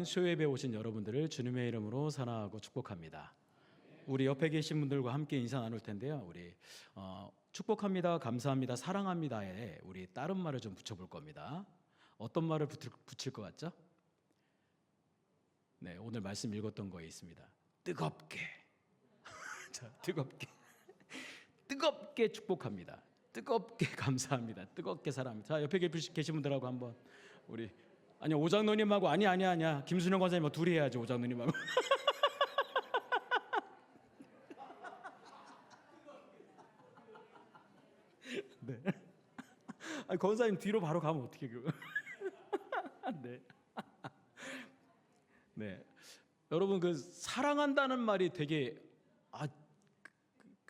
쇼예배 오신 여러분들을 주님의 이름으로 사랑하고 축복합니다. 우리 옆에 계신 분들과 함께 인사 나눌 텐데요. 우리 축복합니다, 감사합니다, 사랑합니다에 우리 다른 말을 좀 붙여볼 겁니다. 어떤 말을 붙일 것 같죠? 네, 오늘 말씀 읽었던 거에 있습니다. 뜨겁게. 자, 뜨겁게 축복합니다. 뜨겁게 감사합니다. 뜨겁게 사랑합니다. 자, 옆에 계신 분들하고 한번 우리 아니 오장로님하고 아니야 김순영 권사님하고 둘이 해야지. 오장로님하고 네. 아니, 권사님 뒤로 바로 가면 어떻게 그거? 네. 네. 여러분 그 사랑한다는 말이 되게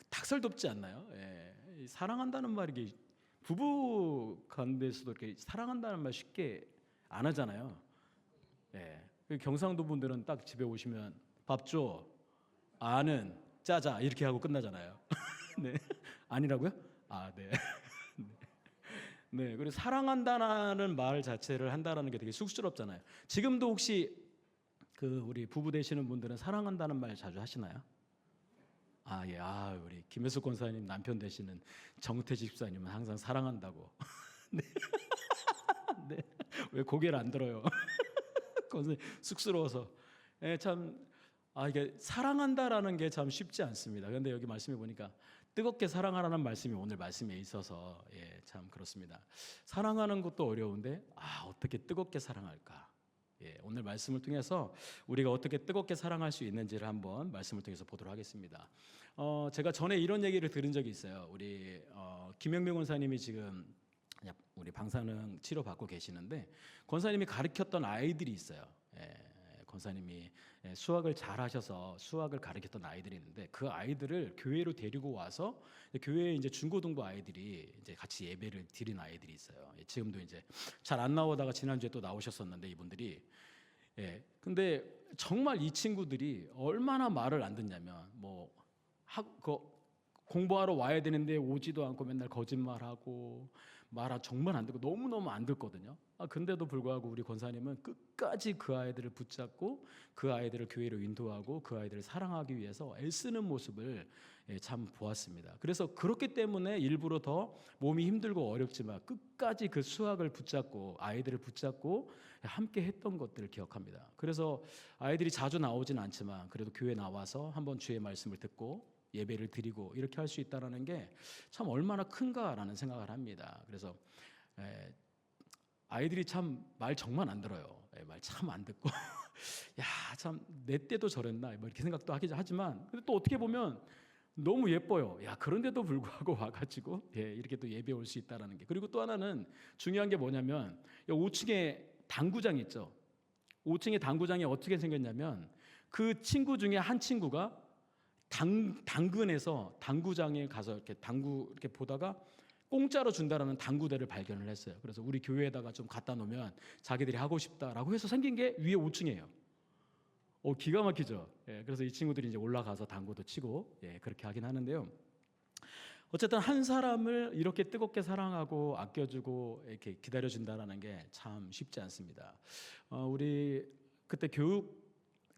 닭살돋지 않나요? 예. 사랑한다는 말이 이게 부부 간데서도 이렇게 사랑한다는 말 쉽게 안 하잖아요. 예. 경상도 분들은 딱 집에 오시면 밥 줘, 아는 짜자 이렇게 하고 끝나잖아요. 네. 아니라고요? 네. 네. 그리고 사랑한다는 말 자체를 한다는 게 되게 쑥스럽잖아요. 지금도 혹시 그 우리 부부 되시는 분들은 사랑한다는 말 자주 하시나요? 예. 우리 김혜숙 권사님 남편 되시는 정태지 집사님은 항상 사랑한다고. 네. 네. 왜 고개를 안 들어요? 권사님 쑥스러워서. 예, 참 이게 사랑한다라는 게 참 쉽지 않습니다. 그런데 여기 말씀해 보니까 뜨겁게 사랑하라는 말씀이 오늘 말씀에 있어서 참 그렇습니다. 사랑하는 것도 어려운데 어떻게 뜨겁게 사랑할까? 오늘 말씀을 통해서 우리가 어떻게 뜨겁게 사랑할 수 있는지를 한번 말씀을 통해서 보도록 하겠습니다. 제가 전에 이런 얘기를 들은 적이 있어요. 우리 김영명 권사님이 지금 우리 방사능 치료 받고 계시는데 권사님이 가르쳤던 아이들이 있어요. 권사님이 수학을 잘 하셔서 수학을 가르쳤던 아이들이 있는데 그 아이들을 교회로 데리고 와서 교회에 이제 중고등부 아이들이 이제 같이 예배를 드린 아이들이 있어요. 지금도 이제 잘 안 나오다가 지난주에 또 나오셨었는데 이분들이 근데 정말 이 친구들이 얼마나 말을 안 듣냐면 공부하러 와야 되는데 오지도 않고 맨날 거짓말하고 정말 안 듣고 너무너무 안 듣거든요. 근데도 불구하고 우리 권사님은 끝까지 그 아이들을 붙잡고 그 아이들을 교회로 인도하고 그 아이들을 사랑하기 위해서 애쓰는 모습을 참 보았습니다. 그래서 그렇기 때문에 일부러 더 몸이 힘들고 어렵지만 끝까지 그 수학을 붙잡고 아이들을 붙잡고 함께 했던 것들을 기억합니다. 그래서 아이들이 자주 나오진 않지만 그래도 교회 나와서 한번 주의 말씀을 듣고 예배를 드리고 이렇게 할 수 있다는 게 참 얼마나 큰가라는 생각을 합니다. 그래서 아이들이 참 말 정말 안 들어요. 말 참 안 듣고 참 내 때도 저랬나 이렇게 생각도 하지만 근데 또 어떻게 보면 너무 예뻐요. 그런데도 불구하고 와가지고 이렇게 또 예배 올 수 있다는 게. 그리고 또 하나는 중요한 게 뭐냐면 5층에 당구장 있죠. 5층에 당구장이 어떻게 생겼냐면 그 친구 중에 한 친구가 당근에서 당구장에 가서 이렇게 당구 이렇게 보다가 공짜로 준다라는 당구대를 발견을 했어요. 그래서 우리 교회에다가 좀 갖다 놓으면 자기들이 하고 싶다라고 해서 생긴 게 위에 5층이에요. 기가 막히죠. 그래서 이 친구들이 이제 올라가서 당구도 치고 그렇게 하긴 하는데요. 어쨌든 한 사람을 이렇게 뜨겁게 사랑하고 아껴주고 이렇게 기다려준다라는 게 참 쉽지 않습니다. 우리 그때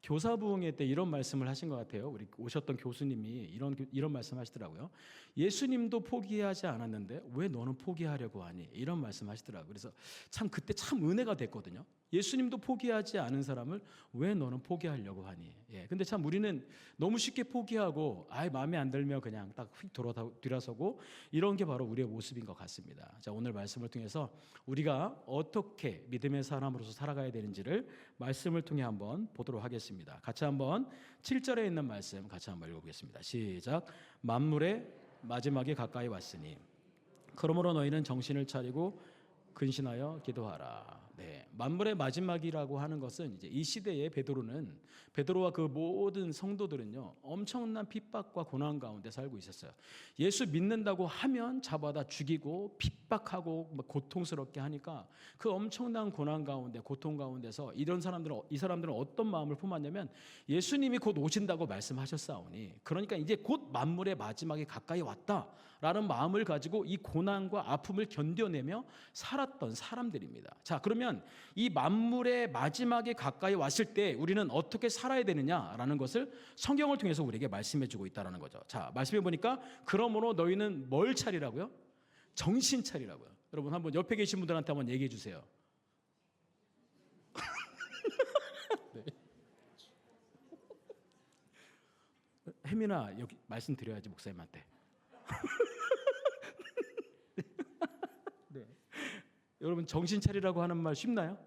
교사부흥회 때 이런 말씀을 하신 것 같아요. 우리 오셨던 교수님이 이런 말씀 하시더라고요. 예수님도 포기하지 않았는데 왜 너는 포기하려고 하니? 이런 말씀 하시더라고요. 그래서 참 그때 참 은혜가 됐거든요. 예수님도 포기하지 않은 사람을 왜 너는 포기하려고 하니? 근데 참 우리는 너무 쉽게 포기하고 마음에 안 들면 그냥 딱 휙 뒤라서고 이런 게 바로 우리의 모습인 것 같습니다. 자, 오늘 말씀을 통해서 우리가 어떻게 믿음의 사람으로서 살아가야 되는지를 말씀을 통해 한번 보도록 하겠습니다. 같이 한번 7절에 있는 말씀 같이 한번 읽어보겠습니다. 시작. 만물의 마지막이 가까이 왔으니 그러므로 너희는 정신을 차리고 근신하여 기도하라. 만물의 마지막이라고 하는 것은 이제 이 시대의 베드로와 그 모든 성도들은요 엄청난 핍박과 고난 가운데 살고 있었어요. 예수 믿는다고 하면 잡아다 죽이고 핍박하고 고통스럽게 하니까 그 엄청난 고난 가운데 고통 가운데서 이 사람들은 어떤 마음을 품었냐면 예수님이 곧 오신다고 말씀하셨사오니 그러니까 이제 곧 만물의 마지막이 가까이 왔다라고 라는 마음을 가지고 이 고난과 아픔을 견뎌내며 살았던 사람들입니다. 자, 그러면 이 만물의 마지막에 가까이 왔을 때 우리는 어떻게 살아야 되느냐라는 것을 성경을 통해서 우리에게 말씀해 주고 있다는 거죠. 자, 말씀해 보니까 그러므로 너희는 뭘 차리라고요? 정신 차리라고요. 여러분 한번 옆에 계신 분들한테 한번 얘기해 주세요. 네. 혜민아, 여기 말씀 드려야지 목사님한테. 네. 여러분 정신 차리라고 하는 말 쉽나요?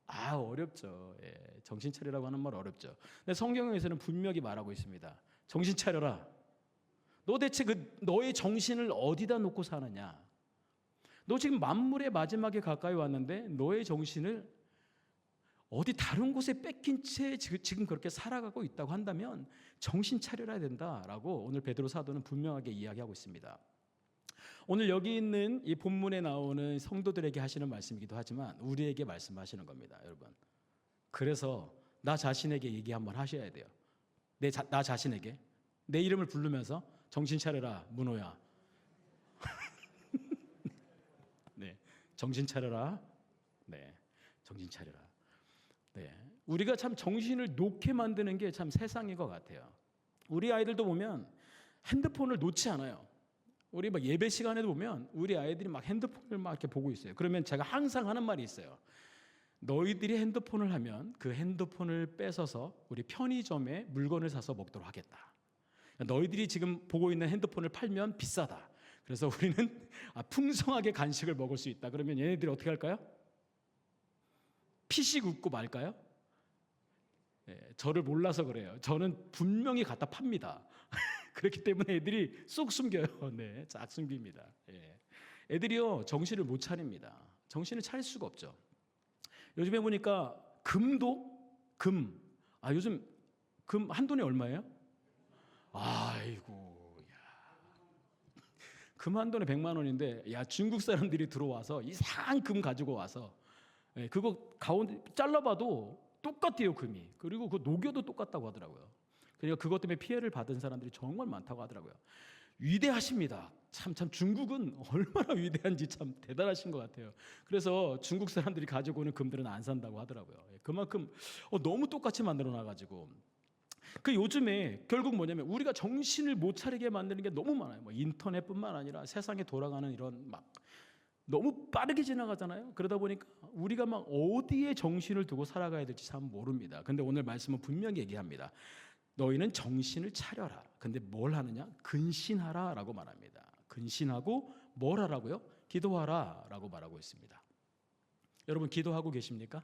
어렵죠. 예, 정신 차리라고 하는 말 어렵죠. 근데 성경에서는 분명히 말하고 있습니다. 정신 차려라. 너 대체 너의 정신을 어디다 놓고 사느냐? 너 지금 만물의 마지막에 가까이 왔는데 너의 정신을 어디 다른 곳에 뺏긴 채 지금 그렇게 살아가고 있다고 한다면 정신 차려야 된다라고 오늘 베드로 사도는 분명하게 이야기하고 있습니다. 오늘 여기 있는 이 본문에 나오는 성도들에게 하시는 말씀이기도 하지만 우리에게 말씀하시는 겁니다, 여러분. 그래서 나 자신에게 얘기 한번 하셔야 돼요. 나 자신에게 내 이름을 부르면서 정신 차려라, 문호야. 네, 정신 차려라. 네, 정신 차려라. 네, 우리가 참 정신을 놓게 만드는 게 참 세상인 것 같아요. 우리 아이들도 보면 핸드폰을 놓지 않아요. 우리 막 예배 시간에도 보면 우리 아이들이 막 핸드폰을 막 이렇게 보고 있어요. 그러면 제가 항상 하는 말이 있어요. 너희들이 핸드폰을 하면 그 핸드폰을 뺏어서 우리 편의점에 물건을 사서 먹도록 하겠다. 너희들이 지금 보고 있는 핸드폰을 팔면 비싸다. 그래서 우리는 풍성하게 간식을 먹을 수 있다. 그러면 얘네들이 어떻게 할까요? 피식 웃고 말까요? 네, 저를 몰라서 그래요. 저는 분명히 갖다 팝니다. 그렇기 때문에 애들이 쏙 숨겨요. 네, 쫙 숨깁니다. 예. 애들이요 정신을 못 차립니다. 정신을 차릴 수가 없죠. 요즘에 보니까 금 요즘 금 한 돈이 얼마예요? 아이고, 야, 금 한 돈에 100만 원인데, 야 중국 사람들이 들어와서 이상한 금 가지고 와서, 예, 그거 가운데 잘라봐도 똑같아요 금이. 그리고 그 녹여도 똑같다고 하더라고요. 그러니까 그것 때문에 피해를 받은 사람들이 정말 많다고 하더라고요. 위대하십니다. 참 중국은 얼마나 위대한지 참 대단하신 것 같아요. 그래서 중국 사람들이 가지고 오는 금들은 안 산다고 하더라고요. 그만큼 너무 똑같이 만들어 놔가지고. 그 요즘에 결국 뭐냐면 우리가 정신을 못 차리게 만드는 게 너무 많아요. 뭐 인터넷뿐만 아니라 세상에 돌아가는 이런 막 너무 빠르게 지나가잖아요. 그러다 보니까 우리가 막 어디에 정신을 두고 살아가야 될지 참 모릅니다. 근데 오늘 말씀은 분명히 얘기합니다. 너희는 정신을 차려라. 근데 뭘 하느냐? 근신하라 라고 말합니다. 근신하고 뭘 하라고요? 기도하라 라고 말하고 있습니다. 여러분 기도하고 계십니까?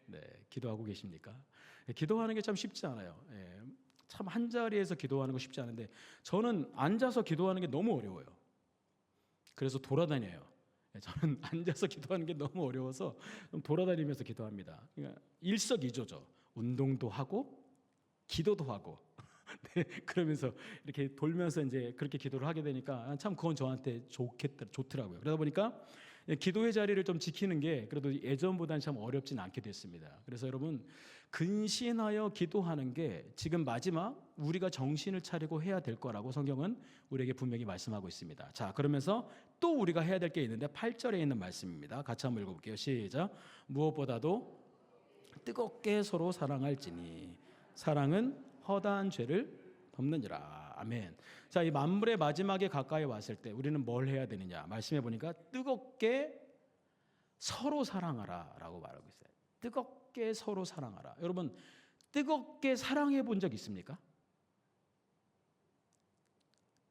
네, 기도하고 계십니까? 기도하는 게 참 쉽지 않아요. 참 한 자리에서 기도하는 거 쉽지 않은데 저는 앉아서 기도하는 게 너무 어려워요. 그래서 돌아다녀요. 저는 앉아서 기도하는 게 너무 어려워서 돌아다니면서 기도합니다. 그러니까 일석이조죠. 운동도 하고 기도도 하고. 네, 그러면서 이렇게 돌면서 이제 그렇게 기도를 하게 되니까 참 그건 저한테 좋더라고요. 그러다 보니까 기도의 자리를 좀 지키는 게 그래도 예전보다는 참 어렵진 않게 됐습니다. 그래서 여러분 근신하여 기도하는 게 지금 마지막 우리가 정신을 차리고 해야 될 거라고 성경은 우리에게 분명히 말씀하고 있습니다. 자, 그러면서 또 우리가 해야 될 게 있는데 8절에 있는 말씀입니다. 같이 한번 읽어볼게요. 시작. 무엇보다도 뜨겁게 서로 사랑할지니 사랑은 허다한 죄를 덮느니라. 아멘. 자, 이 만물의 마지막에 가까이 왔을 때 우리는 뭘 해야 되느냐? 말씀해 보니까 뜨겁게 서로 사랑하라라고 말하고 있어요. 뜨겁게 서로 사랑하라. 여러분 뜨겁게 사랑해 본 적 있습니까?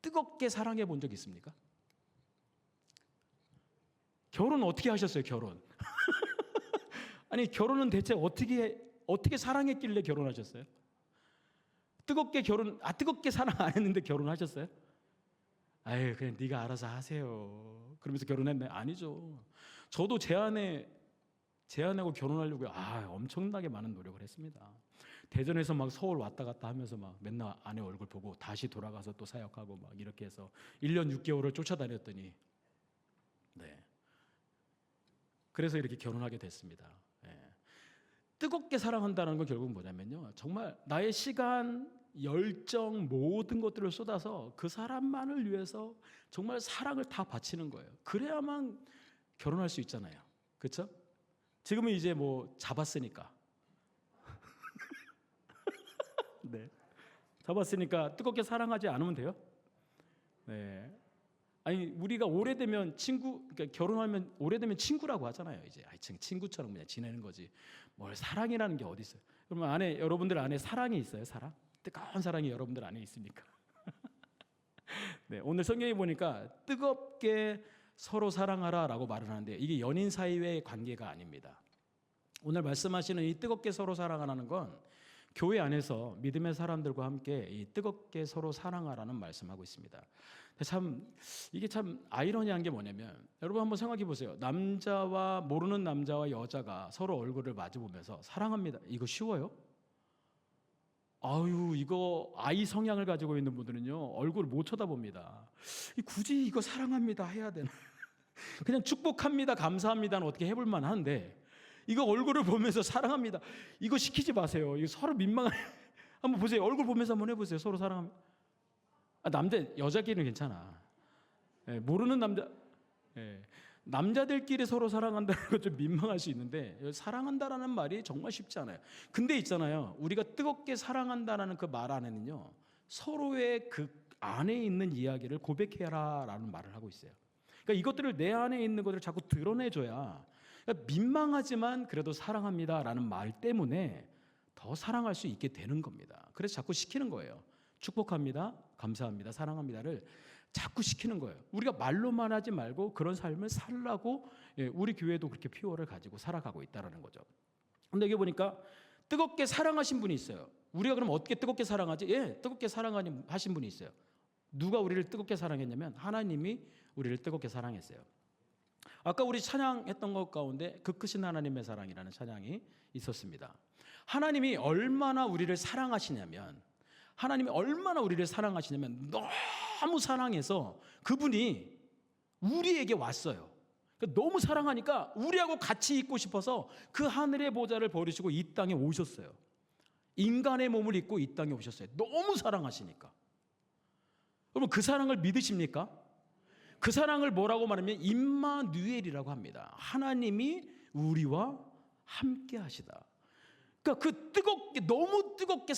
뜨겁게 사랑해 본 적 있습니까? 결혼 어떻게 하셨어요? 결혼. 아니 결혼은 대체 어떻게 사랑했길래 결혼하셨어요? 뜨겁게 사랑 안 했는데 결혼하셨어요? 아유 그냥 네가 알아서 하세요. 그러면서 결혼했나요? 아니죠. 저도 제 아내하고 결혼하려고 엄청나게 많은 노력을 했습니다. 대전에서 막 서울 왔다 갔다 하면서 막 맨날 아내 얼굴 보고 다시 돌아가서 또 사역하고 막 이렇게 해서 1년 6개월을 쫓아다녔더니 네. 그래서 이렇게 결혼하게 됐습니다. 예. 뜨겁게 사랑한다는 건 결국은 뭐냐면요. 정말 나의 시간, 열정, 모든 것들을 쏟아서 그 사람만을 위해서 정말 사랑을 다 바치는 거예요. 그래야만 결혼할 수 있잖아요. 그렇죠? 지금은 이제 뭐 잡았으니까. 네. 잡았으니까 뜨겁게 사랑하지 않으면 돼요? 네. 아니 우리가 오래되면 친구, 그러니까 결혼하면 오래되면 친구라고 하잖아요. 이제 친구처럼 그냥 지내는 거지. 뭘 사랑이라는 게 어디 있어요? 그러면 여러분들 안에 사랑이 있어요? 사랑? 뜨거운 사랑이 여러분들 안에 있습니까? 네, 오늘 성경에 보니까 뜨겁게 서로 사랑하라라고 말을 하는데 이게 연인 사이의 관계가 아닙니다. 오늘 말씀하시는 이 뜨겁게 서로 사랑하라는 건 교회 안에서 믿음의 사람들과 함께 이 뜨겁게 서로 사랑하라는 말씀하고 있습니다. 이게 참 아이러니한 게 뭐냐면 여러분 한번 생각해 보세요. 모르는 남자와 여자가 서로 얼굴을 마주 보면서 사랑합니다. 이거 쉬워요? 이거 아이 성향을 가지고 있는 분들은요 얼굴을 못 쳐다봅니다. 굳이 이거 사랑합니다 해야 되나? 그냥 축복합니다, 감사합니다는 어떻게 해볼 만한데 이거 얼굴을 보면서 사랑합니다 이거 시키지 마세요. 이거 서로 민망해. 한번 보세요. 얼굴 보면서 한번 해보세요. 서로 사랑합니다. 여자끼리는 괜찮아. 모르는 남자들끼리 서로 사랑한다는 건 좀 민망할 수 있는데 사랑한다라는 말이 정말 쉽지 않아요. 근데 있잖아요. 우리가 뜨겁게 사랑한다라는 그 말 안에는요 서로의 그 안에 있는 이야기를 고백해라라는 말을 하고 있어요. 그러니까 이것들을 내 안에 있는 것들을 자꾸 드러내줘야 그러니까 민망하지만 그래도 사랑합니다라는 말 때문에 더 사랑할 수 있게 되는 겁니다. 그래서 자꾸 시키는 거예요. 축복합니다, 감사합니다, 사랑합니다를 자꾸 시키는 거예요. 우리가 말로만 하지 말고 그런 삶을 살라고 우리 교회도 그렇게 피오를 가지고 살아가고 있다는 거죠. 근데 여기 보니까 뜨겁게 사랑하신 분이 있어요. 우리가 그럼 어떻게 뜨겁게 사랑하지? 뜨겁게 사랑하신 분이 있어요. 누가 우리를 뜨겁게 사랑했냐면 하나님이 우리를 뜨겁게 사랑했어요. 아까 우리 찬양했던 것 가운데 그 크신 하나님의 사랑이라는 찬양이 있었습니다. 하나님이 얼마나 우리를 사랑하시냐면 너무 사랑해서 그분이 우리에게 왔어요. 그러니까 너무 사랑하니까 우리하고 같이 있고 싶어서 그 하늘의 보좌를 버리시고 이 땅에 오셨어요. 인간의 몸을 입고 이 땅에 오셨어요. 너무 사랑하시니까. 여러분 그 사랑을 믿으십니까? 그 사랑을 뭐라고 말하면 임마누엘이라고 합니다. 하나님이 우리와 함께 하시다. 그러니까 너무 뜨겁게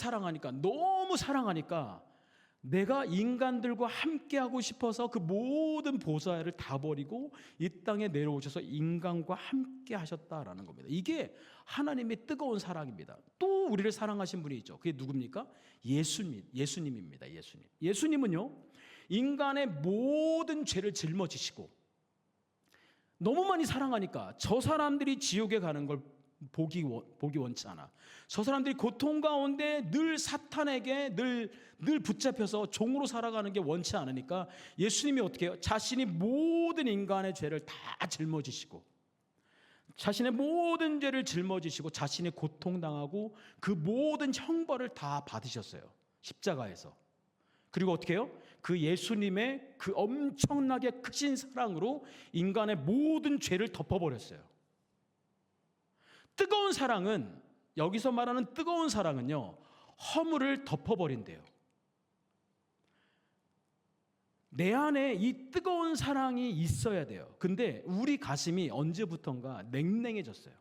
너무 사랑하니까 내가 인간들과 함께 하고 싶어서 그 모든 보좌를 다 버리고 이 땅에 내려오셔서 인간과 함께 하셨다라는 겁니다. 이게 하나님의 뜨거운 사랑입니다. 또 우리를 사랑하신 분이 있죠. 그게 누굽니까? 예수님입니다. 예수님은요 인간의 모든 죄를 짊어지시고 너무 많이 사랑하니까 저 사람들이 지옥에 가는 걸 보기 원치 않아. 저 사람들이 고통 가운데 늘 사탄에게 늘 붙잡혀서 종으로 살아가는 게 원치 않으니까 예수님이 어떻게 해요? 자신이 모든 인간의 죄를 다 짊어지시고 자신의 모든 죄를 짊어지시고 자신이 고통당하고 그 모든 형벌을 다 받으셨어요. 십자가에서. 그리고 어떻게 해요? 그 예수님의 그 엄청나게 크신 사랑으로 인간의 모든 죄를 덮어버렸어요. 뜨거운 사랑은 여기서 말하는 뜨거운 사랑은요 허물을 덮어버린대요. 내 안에 이 뜨거운 사랑이 있어야 돼요. 근데 우리 가슴이 언제부턴가 냉랭해졌어요.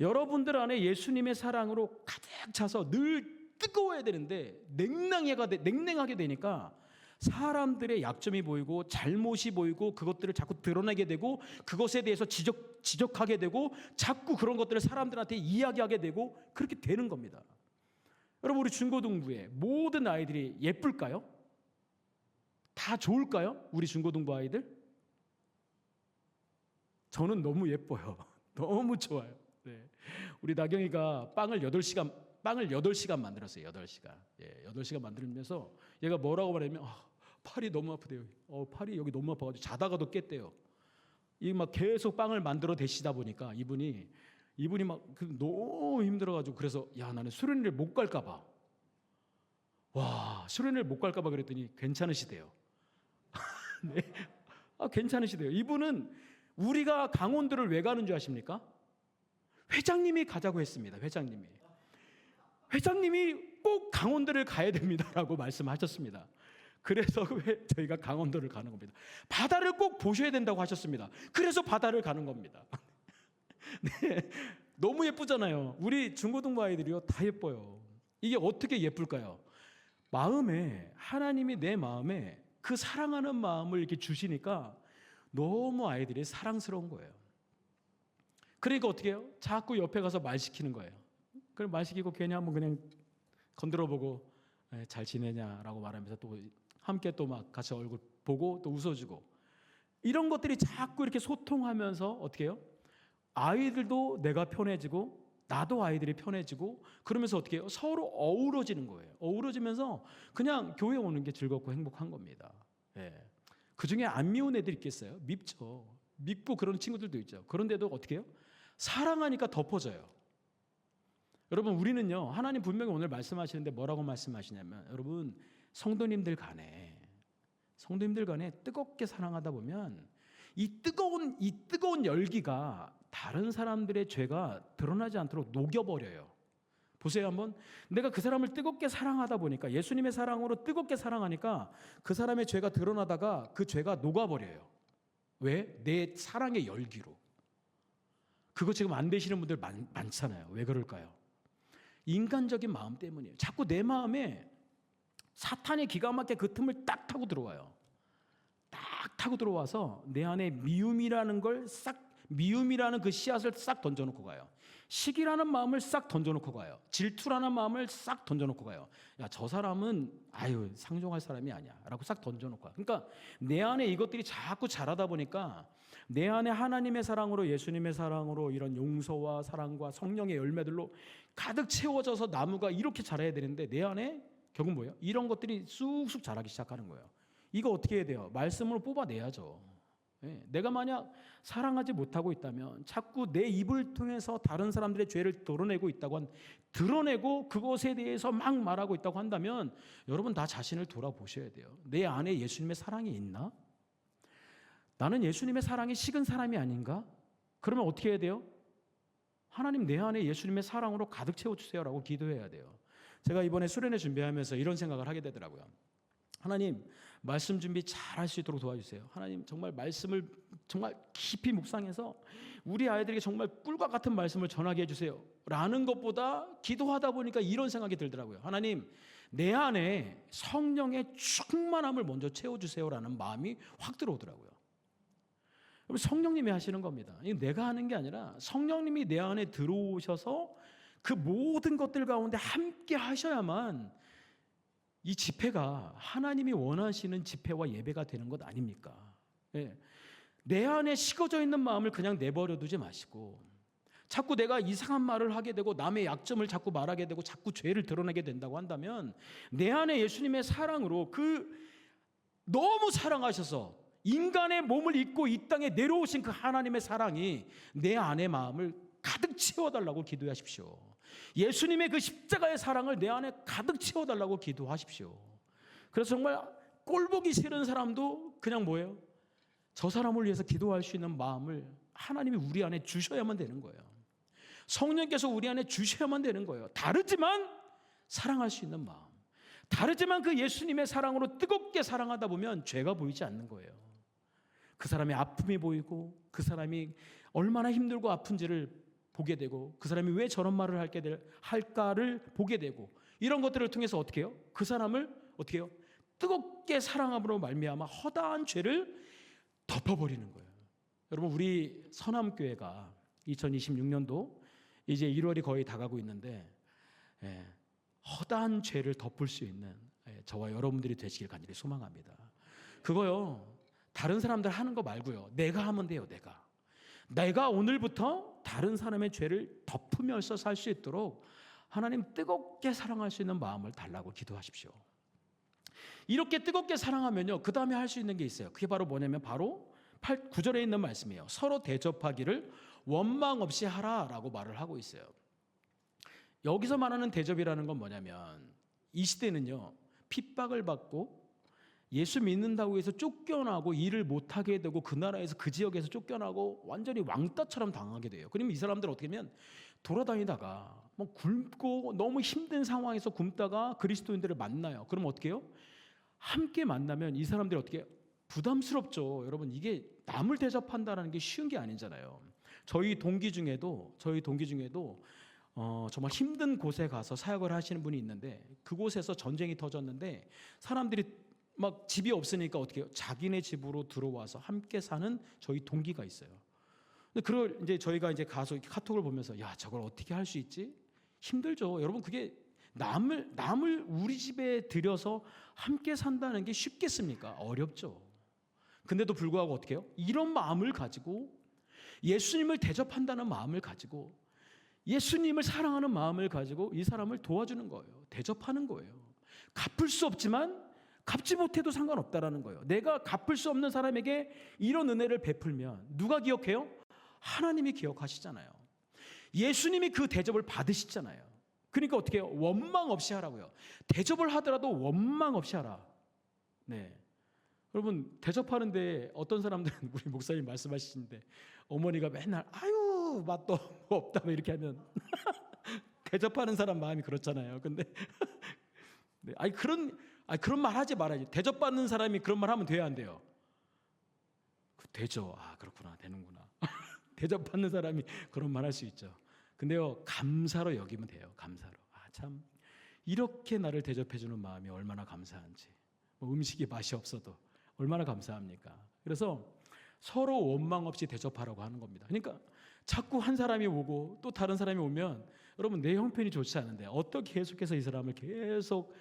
여러분들 안에 예수님의 사랑으로 가득 차서 늘 뜨거워야 되는데 냉랭하게 되니까 사람들의 약점이 보이고 잘못이 보이고 그것들을 자꾸 드러내게 되고 그것에 대해서 지적하게 되고 자꾸 그런 것들을 사람들한테 이야기하게 되고 그렇게 되는 겁니다. 여러분 우리 중고등부의 모든 아이들이 예쁠까요? 다 좋을까요? 우리 중고등부 아이들? 저는 너무 예뻐요. 너무 좋아요. 네. 우리 나경이가 빵을 8시간 만들었어요. 8시간. 8시간 만들면서 얘가 뭐라고 말하냐면 팔이 너무 아프대요. 팔이 여기 너무 아파가지고 자다가도 깼대요. 이 막 계속 빵을 만들어 대시다 보니까 이분이 막 너무 힘들어가지고 그래서 나는 수련회를 못 갈까봐. 수련회를 못 갈까봐 그랬더니 괜찮으시대요. 네. 괜찮으시대요. 이분은 우리가 강원도를 왜 가는 줄 아십니까? 회장님이 가자고 했습니다. 회장님이 꼭 강원도를 가야 됩니다라고 말씀하셨습니다. 그래서 저희가 강원도를 가는 겁니다. 바다를 꼭 보셔야 된다고 하셨습니다. 그래서 바다를 가는 겁니다. 네, 너무 예쁘잖아요. 우리 중고등부 아이들이요, 다 예뻐요. 이게 어떻게 예쁠까요? 마음에, 하나님이 내 마음에 그 사랑하는 마음을 이렇게 주시니까 너무 아이들이 사랑스러운 거예요. 그러니까 어떻게 해요? 자꾸 옆에 가서 말 시키는 거예요. 그럼 말 시키고 괜히 한번 그냥 건드려보고 잘 지내냐라고 말하면서 또 함께 또 막 같이 얼굴 보고 또 웃어주고, 이런 것들이 자꾸 이렇게 소통하면서 어떻게 해요? 아이들도 내가 편해지고 나도 아이들이 편해지고, 그러면서 어떻게 해요? 서로 어우러지는 거예요. 어우러지면서 그냥 교회 오는 게 즐겁고 행복한 겁니다. 예. 그 중에 안 미운 애들 있겠어요? 밉죠. 밉고 그런 친구들도 있죠. 그런데도 어떻게 해요? 사랑하니까 덮어져요. 여러분, 우리는요, 하나님 분명히 오늘 말씀하시는데 뭐라고 말씀하시냐면, 여러분, 성도님들 간에 뜨겁게 사랑하다 보면 이 뜨거운 열기가 다른 사람들의 죄가 드러나지 않도록 녹여버려요. 보세요, 한번. 내가 그 사람을 뜨겁게 사랑하다 보니까, 예수님의 사랑으로 뜨겁게 사랑하니까 그 사람의 죄가 드러나다가 그 죄가 녹아버려요. 왜? 내 사랑의 열기로. 그거 지금 안 되시는 분들 많잖아요. 왜 그럴까요? 인간적인 마음 때문이에요. 자꾸 내 마음에 사탄의 기가 막히게 그 틈을 딱 타고 들어와요. 딱 타고 들어와서 내 안에 미움이라는 그 씨앗을 싹 던져놓고 가요. 시기라는 마음을 싹 던져놓고 가요. 질투라는 마음을 싹 던져놓고 가요. 야, 저 사람은 상종할 사람이 아니야 라고 싹 던져놓고 가요. 그러니까 내 안에 이것들이 자꾸 자라다 보니까 내 안에 하나님의 사랑으로, 예수님의 사랑으로, 이런 용서와 사랑과 성령의 열매들로 가득 채워져서 나무가 이렇게 자라야 되는데, 내 안에 결국 뭐예요? 이런 것들이 쑥쑥 자라기 시작하는 거예요. 이거 어떻게 해야 돼요? 말씀으로 뽑아내야죠. 내가 만약 사랑하지 못하고 있다면, 자꾸 내 입을 통해서 다른 사람들의 죄를 드러내고 그것에 대해서 막 말하고 있다고 한다면, 여러분 나 자신을 돌아보셔야 돼요. 내 안에 예수님의 사랑이 있나? 나는 예수님의 사랑이 식은 사람이 아닌가? 그러면 어떻게 해야 돼요? 하나님, 내 안에 예수님의 사랑으로 가득 채워주세요 라고 기도해야 돼요. 제가 이번에 수련회 준비하면서 이런 생각을 하게 되더라고요. 하나님, 말씀 준비 잘 할 수 있도록 도와주세요. 하나님, 정말 말씀을 정말 깊이 묵상해서 우리 아이들에게 정말 꿀과 같은 말씀을 전하게 해주세요 라는 것보다, 기도하다 보니까 이런 생각이 들더라고요. 하나님, 내 안에 성령의 충만함을 먼저 채워주세요 라는 마음이 확 들어오더라고요. 성령님이 하시는 겁니다. 내가 하는 게 아니라 성령님이 내 안에 들어오셔서 그 모든 것들 가운데 함께 하셔야만 이 집회가 하나님이 원하시는 집회와 예배가 되는 것 아닙니까? 내 안에 식어져 있는 마음을 그냥 내버려 두지 마시고, 자꾸 내가 이상한 말을 하게 되고 남의 약점을 자꾸 말하게 되고 자꾸 죄를 드러내게 된다고 한다면, 내 안에 예수님의 사랑으로 너무 사랑하셔서 인간의 몸을 입고 이 땅에 내려오신 그 하나님의 사랑이 내 안의 마음을 가득 채워달라고 기도하십시오. 예수님의 그 십자가의 사랑을 내 안에 가득 채워달라고 기도하십시오. 그래서 정말 꼴보기 싫은 사람도 그냥 뭐예요? 저 사람을 위해서 기도할 수 있는 마음을 하나님이 우리 안에 주셔야만 되는 거예요. 성령께서 우리 안에 주셔야만 되는 거예요. 다르지만 사랑할 수 있는 마음, 다르지만 그 예수님의 사랑으로 뜨겁게 사랑하다 보면 죄가 보이지 않는 거예요. 그 사람의 아픔이 보이고, 그 사람이 얼마나 힘들고 아픈지를 보게 되고, 그 사람이 왜 저런 말을 할까를 보게 되고, 이런 것들을 통해서 어떻게 해요? 그 사람을 어떻게 해요? 뜨겁게 사랑함으로 말미암아 허다한 죄를 덮어버리는 거예요. 여러분, 우리 서남교회가 2026년도 이제 1월이 거의 다가고 있는데, 허다한 죄를 덮을 수 있는 저와 여러분들이 되시길 간절히 소망합니다. 그거요, 다른 사람들 하는 거 말고요, 내가 하면 돼요. 내가 오늘부터 다른 사람의 죄를 덮으면서 살 수 있도록 하나님 뜨겁게 사랑할 수 있는 마음을 달라고 기도하십시오. 이렇게 뜨겁게 사랑하면요, 그 다음에 할 수 있는 게 있어요. 그게 바로 뭐냐면, 바로 9절에 있는 말씀이에요. 서로 대접하기를 원망 없이 하라라고 말을 하고 있어요. 여기서 말하는 대접이라는 건 뭐냐면, 이 시대는요, 핍박을 받고 예수 믿는다고 해서 쫓겨나고 일을 못하게 되고, 그 나라에서 그 지역에서 쫓겨나고 완전히 왕따처럼 당하게 돼요. 그러면 이 사람들 어떻게 하면 돌아다니다가 뭐 굶고 너무 힘든 상황에서 굶다가 그리스도인들을 만나요. 그럼 어떻게 해요? 함께 만나면 이 사람들이 어떻게 해요? 부담스럽죠. 여러분, 이게 남을 대접한다는 게 쉬운 게 아니잖아요. 저희 동기 중에도 정말 힘든 곳에 가서 사역을 하시는 분이 있는데, 그곳에서 전쟁이 터졌는데 사람들이 막 집이 없으니까 어떻게 해요? 자기네 집으로 들어와서 함께 사는 저희 동기가 있어요. 근데 그걸 이제 저희가 이제 가서 이렇게 카톡을 보면서, 야, 저걸 어떻게 할 수 있지? 힘들죠. 여러분, 그게 남을 우리 집에 들여서 함께 산다는 게 쉽겠습니까? 어렵죠. 근데도 불구하고 어떻게 해요? 이런 마음을 가지고, 예수님을 대접한다는 마음을 가지고, 예수님을 사랑하는 마음을 가지고 이 사람을 도와주는 거예요. 대접하는 거예요. 갚을 수 없지만 갚지 못해도 상관없다라는 거예요. 내가 갚을 수 없는 사람에게 이런 은혜를 베풀면 누가 기억해요? 하나님이 기억하시잖아요. 예수님이 그 대접을 받으시잖아요. 그러니까 어떻게 해요? 원망 없이 하라고요. 대접을 하더라도 원망 없이 하라. 네. 여러분, 대접하는데 어떤 사람들은 우리 목사님 말씀하시는데, 어머니가 맨날 아유 맛도 없다 이렇게 하면 대접하는 사람 마음이 그렇잖아요. 근데 네, 그런 말 하지 말아야지. 대접받는 사람이 그런 말 하면 돼야 안 돼요? 되죠. 그렇구나, 되는구나. 대접받는 사람이 그런 말 할 수 있죠. 근데요, 감사로 여기면 돼요. 감사로. 참 이렇게 나를 대접해주는 마음이 얼마나 감사한지. 음식이 맛이 없어도 얼마나 감사합니까? 그래서 서로 원망 없이 대접하라고 하는 겁니다. 그러니까 자꾸 한 사람이 오고 또 다른 사람이 오면, 여러분, 내 형편이 좋지 않은데 어떻게 계속해서 이 사람을 계속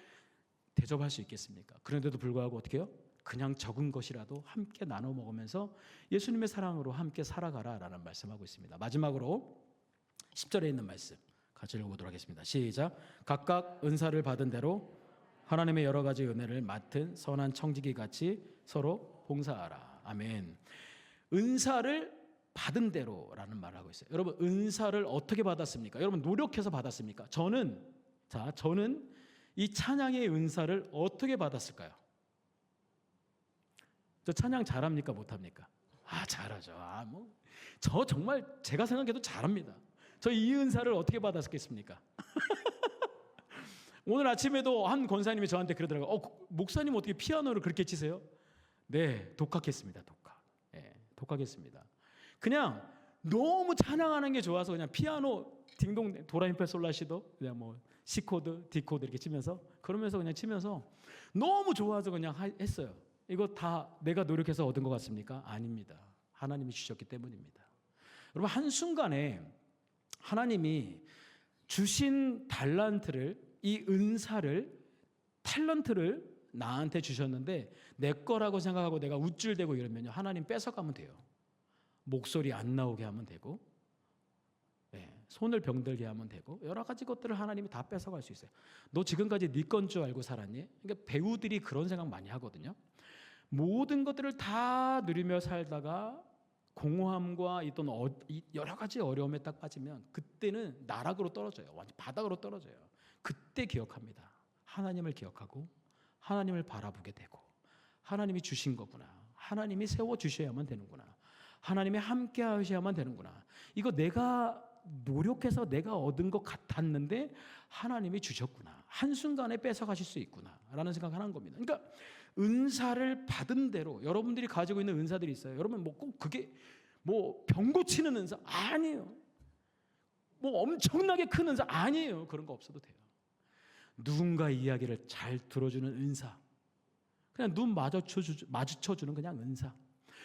대접할 수 있겠습니까? 그런데도 불구하고 어떻게 해요? 그냥 적은 것이라도 함께 나눠 먹으면서 예수님의 사랑으로 함께 살아가라라는 말씀하고 있습니다. 마지막으로 10절에 있는 말씀 같이 읽어보도록 하겠습니다. 시작. 각각 은사를 받은 대로 하나님의 여러 가지 은혜를 맡은 선한 청지기 같이 서로 봉사하라. 아멘. 은사를 받은 대로라는 말을 하고 있어요. 여러분, 은사를 어떻게 받았습니까? 여러분, 노력해서 받았습니까? 저는 이 찬양의 은사를 어떻게 받았을까요? 저 찬양 잘합니까? 못합니까? 잘하죠. 저 정말 제가 생각해도 잘합니다. 저 이 은사를 어떻게 받았겠습니까? 오늘 아침에도 한 권사님이 저한테 그러더라고요. 목사님 어떻게 피아노를 그렇게 치세요? 네, 독학했습니다. 독학했습니다. 그냥 너무 찬양하는 게 좋아서 그냥 피아노 딩동 도라미파 솔라시도 그냥 뭐 C 코드, D 코드 이렇게 치면서, 그러면서 그냥 치면서 너무 좋아서 그냥 했어요. 이거 다 내가 노력해서 얻은 것 같습니까? 아닙니다. 하나님이 주셨기 때문입니다. 여러분, 한순간에 하나님이 주신 달란트를, 이 은사를, 탤런트를 나한테 주셨는데 내 거라고 생각하고 내가 우쭐대고 이러면요, 하나님 뺏어가면 돼요. 목소리 안 나오게 하면 되고, 손을 병들게 하면 되고, 여러 가지 것들을 하나님이 다 뺏어갈 수 있어요. 너 지금까지 네 건 줄 알고 살았니? 그러니까 배우들이 그런 생각 많이 하거든요. 모든 것들을 다 누리며 살다가 공허함과 있던 여러 가지 어려움에 딱 빠지면 그때는 나락으로 떨어져요. 완전 바닥으로 떨어져요. 그때 기억합니다. 하나님을 기억하고 하나님을 바라보게 되고, 하나님이 주신 거구나, 하나님이 세워주셔야만 되는구나, 하나님이 함께 하셔야만 되는구나, 이거 내가 노력해서 내가 얻은 것 같았는데 하나님이 주셨구나, 한순간에 뺏어가실 수 있구나 라는 생각을 하는 겁니다. 그러니까 은사를 받은 대로, 여러분들이 가지고 있는 은사들이 있어요. 여러분, 꼭 그게 병 고치는 은사 아니에요. 엄청나게 큰 은사 아니에요. 그런 거 없어도 돼요. 누군가 이야기를 잘 들어주는 은사, 그냥 눈 마주쳐주는 그냥 은사,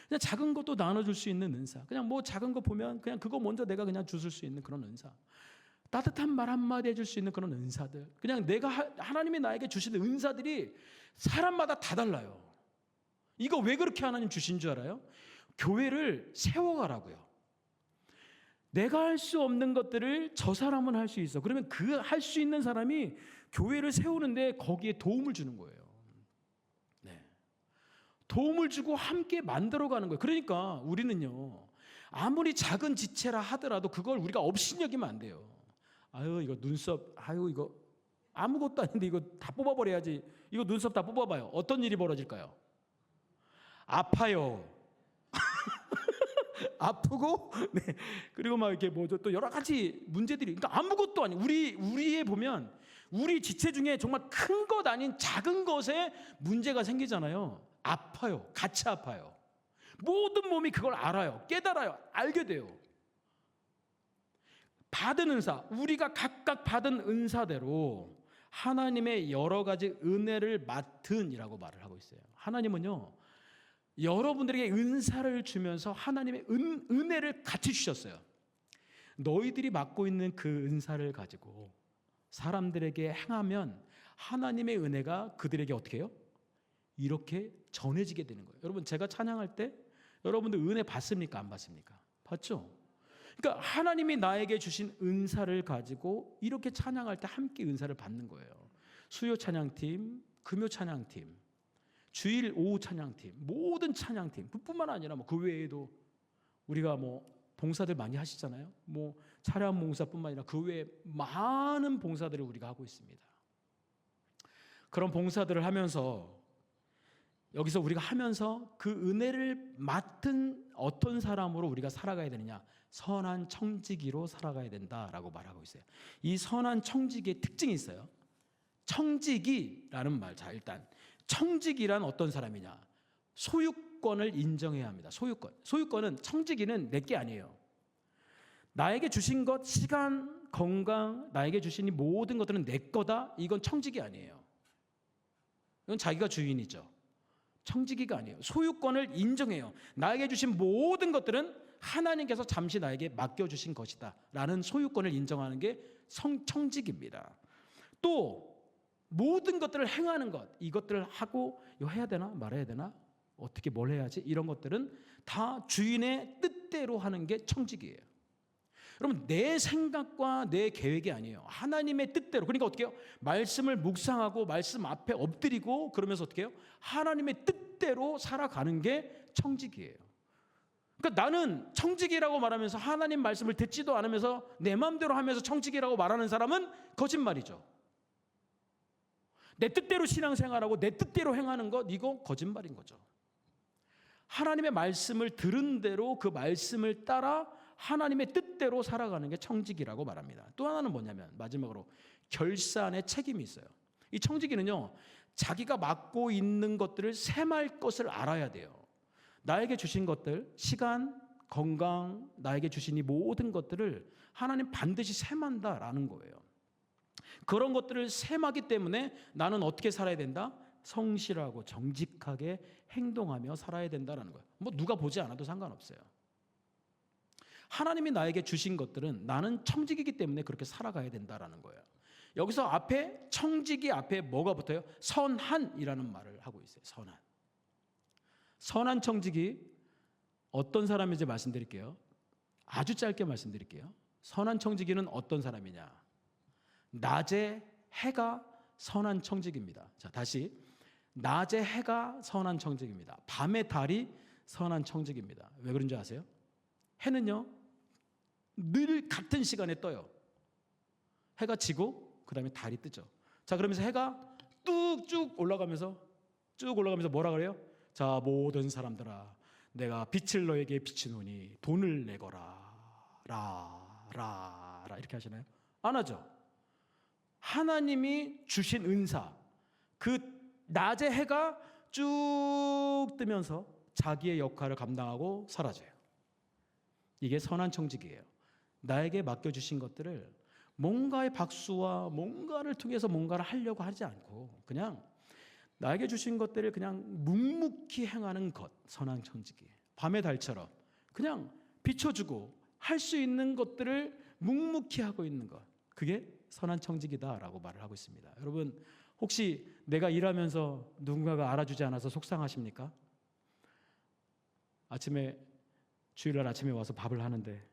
그냥 작은 것도 나눠줄 수 있는 은사, 그냥 작은 거 보면 그냥 그거 먼저 내가 그냥 주술 수 있는 그런 은사, 따뜻한 말 한마디 해줄 수 있는 그런 은사들, 그냥 하나님이 나에게 주시는 은사들이 사람마다 다 달라요. 이거 왜 그렇게 하나님 주신 줄 알아요? 교회를 세워가라고요. 내가 할 수 없는 것들을 저 사람은 할 수 있어. 그러면 그 할 수 있는 사람이 교회를 세우는데 거기에 도움을 주는 거예요. 도움을 주고 함께 만들어가는 거예요. 그러니까 우리는요, 아무리 작은 지체라 하더라도 그걸 우리가 업신여기면 안 돼요. 이거 눈썹, 이거 아무것도 아닌데 이거 다 뽑아버려야지. 이거 눈썹 다 뽑아봐요. 어떤 일이 벌어질까요? 아파요. 아프고, 네. 그리고 막 이렇게 뭐 또 여러 가지 문제들이, 그러니까 아무것도 아니, 우리에 보면 우리 지체 중에 정말 큰 것 아닌 작은 것에 문제가 생기잖아요. 아파요. 같이 아파요. 모든 몸이 그걸 알아요. 깨달아요. 알게 돼요. 받은 은사, 우리가 각각 받은 은사대로 하나님의 여러 가지 은혜를 맡은이라고 말을 하고 있어요. 하나님은요, 여러분들에게 은사를 주면서 하나님의 은혜를 같이 주셨어요. 너희들이 맡고 있는 그 은사를 가지고 사람들에게 행하면 하나님의 은혜가 그들에게 어떻게 해요? 이렇게 전해지게 되는 거예요. 여러분, 제가 찬양할 때 여러분들 은혜 받습니까? 안 받습니까? 받죠? 그러니까 하나님이 나에게 주신 은사를 가지고 이렇게 찬양할 때 함께 은사를 받는 거예요. 수요 찬양팀, 금요 찬양팀, 주일 오후 찬양팀, 모든 찬양팀, 그뿐만 아니라 뭐 그 외에도 우리가 뭐 봉사들 많이 하시잖아요. 뭐 차량 봉사뿐만 아니라 그 외에 많은 봉사들을 우리가 하고 있습니다. 그런 봉사들을 하면서 여기서 우리가 하면서 그 은혜를 맡은 어떤 사람으로 우리가 살아가야 되느냐? 선한 청지기로 살아가야 된다라고 말하고 있어요. 이 선한 청지기의 특징이 있어요. 청지기라는 말, 자 일단 청지기란 어떤 사람이냐? 소유권을 인정해야 합니다. 소유권은, 청지기는 내 게 아니에요. 나에게 주신 것, 시간, 건강, 나에게 주신 이 모든 것들은 내 거다. 이건 청지기 아니에요. 이건 자기가 주인이죠. 청지기가 아니에요. 소유권을 인정해요. 나에게 주신 모든 것들은 하나님께서 잠시 나에게 맡겨주신 것이다 라는 소유권을 인정하는 게 청지기입니다. 또 모든 것들을 행하는 것, 이것들을 하고 이거 해야 되나 말아야 되나, 어떻게 뭘 해야지, 이런 것들은 다 주인의 뜻대로 하는 게 청지기예요. 여러분, 내 생각과 내 계획이 아니에요. 하나님의 뜻대로. 그러니까 어떻게 해요? 말씀을 묵상하고 말씀 앞에 엎드리고 그러면서 어떻게 해요? 하나님의 뜻대로 살아가는 게 청지기예요. 그러니까 나는 청지기라고 말하면서 하나님 말씀을 듣지도 않으면서 내 마음대로 하면서 청지기라고 말하는 사람은 거짓말이죠. 내 뜻대로 신앙생활하고 내 뜻대로 행하는 것, 이거 거짓말인 거죠. 하나님의 말씀을 들은 대로 그 말씀을 따라 하나님의 뜻대로 살아가는 게 청지기라고 말합니다. 또 하나는 뭐냐면 마지막으로 결산의 책임이 있어요. 이 청지기는요, 자기가 맡고 있는 것들을 셈할 것을 알아야 돼요. 나에게 주신 것들, 시간, 건강, 나에게 주신 이 모든 것들을 하나님 반드시 셈한다라는 거예요. 그런 것들을 셈하기 때문에 나는 어떻게 살아야 된다? 성실하고 정직하게 행동하며 살아야 된다는 거예요. 뭐 누가 보지 않아도 상관없어요. 하나님이 나에게 주신 것들은 나는 청지기이기 때문에 그렇게 살아가야 된다는 거예요. 여기서 앞에 청지기 앞에 뭐가 붙어요? 선한이라는 말을 하고 있어요. 선한 청지기 어떤 사람인지 말씀드릴게요. 아주 짧게 말씀드릴게요. 선한 청지기는 어떤 사람이냐? 낮에 해가 선한 청지기입니다. 자, 다시 낮에 해가 선한 청지기입니다. 밤에 달이 선한 청지기입니다. 왜 그런지 아세요? 해는요 늘 같은 시간에 떠요. 해가 지고 그 다음에 달이 뜨죠. 자, 그러면서 해가 쭉 올라가면서 뭐라 그래요? 자, 모든 사람들아, 내가 빛을 너에게 비치노니 돈을 내거라. 라 이렇게 하시나요? 안 하죠. 하나님이 주신 은사, 그 낮에 해가 쭉 뜨면서 자기의 역할을 감당하고 사라져요. 이게 선한 청지기예요. 나에게 맡겨주신 것들을 뭔가의 박수와 뭔가를 통해서 뭔가를 하려고 하지 않고 그냥 나에게 주신 것들을 그냥 묵묵히 행하는 것, 선한 청지기. 밤의 달처럼 그냥 비춰주고 할 수 있는 것들을 묵묵히 하고 있는 것, 그게 선한 청지기다라고 말을 하고 있습니다. 여러분, 혹시 내가 일하면서 누군가가 알아주지 않아서 속상하십니까? 주일날 아침에 와서 밥을 하는데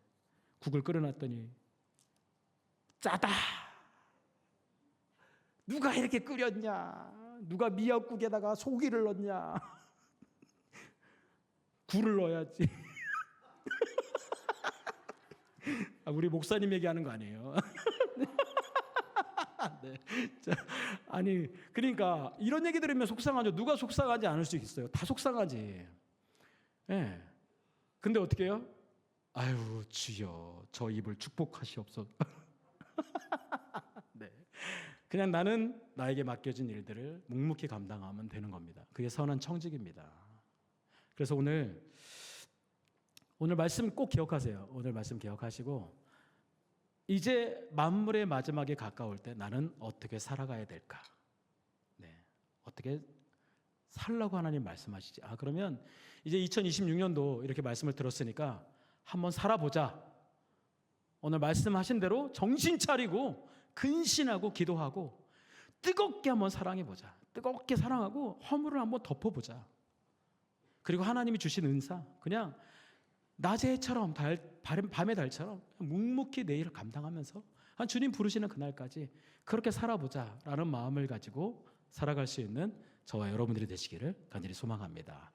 국을 끓여놨더니 짜다. 누가 이렇게 끓였냐? 누가 미역국에다가 소기를 넣냐? 굴을 넣어야지. 우리 목사님 얘기하는 거 아니에요? 네. 자, 아니 그러니까 이런 얘기 들으면 속상하죠. 누가 속상하지 않을 수 있어요? 다 속상하지. 예. 근데 어떻게 해요? 아유 주여 저 입을 축복하시옵소서. 네. 그냥 나는 나에게 맡겨진 일들을 묵묵히 감당하면 되는 겁니다. 그게 선한 청직입니다. 그래서 오늘 말씀 꼭 기억하세요. 오늘 말씀 기억하시고 이제 만물의 마지막에 가까울 때 나는 어떻게 살아가야 될까? 네. 어떻게 살라고 하나님 말씀하시지? 그러면 이제 2026년도 이렇게 말씀을 들었으니까 한번 살아보자. 오늘 말씀하신 대로 정신 차리고 근신하고 기도하고 뜨겁게 한번 사랑해보자. 뜨겁게 사랑하고 허물을 한번 덮어보자. 그리고 하나님이 주신 은사 그냥 낮의 해처럼 밤의 달처럼 묵묵히 내 일을 감당하면서 한 주님 부르시는 그날까지 그렇게 살아보자라는 마음을 가지고 살아갈 수 있는 저와 여러분들이 되시기를 간절히 소망합니다.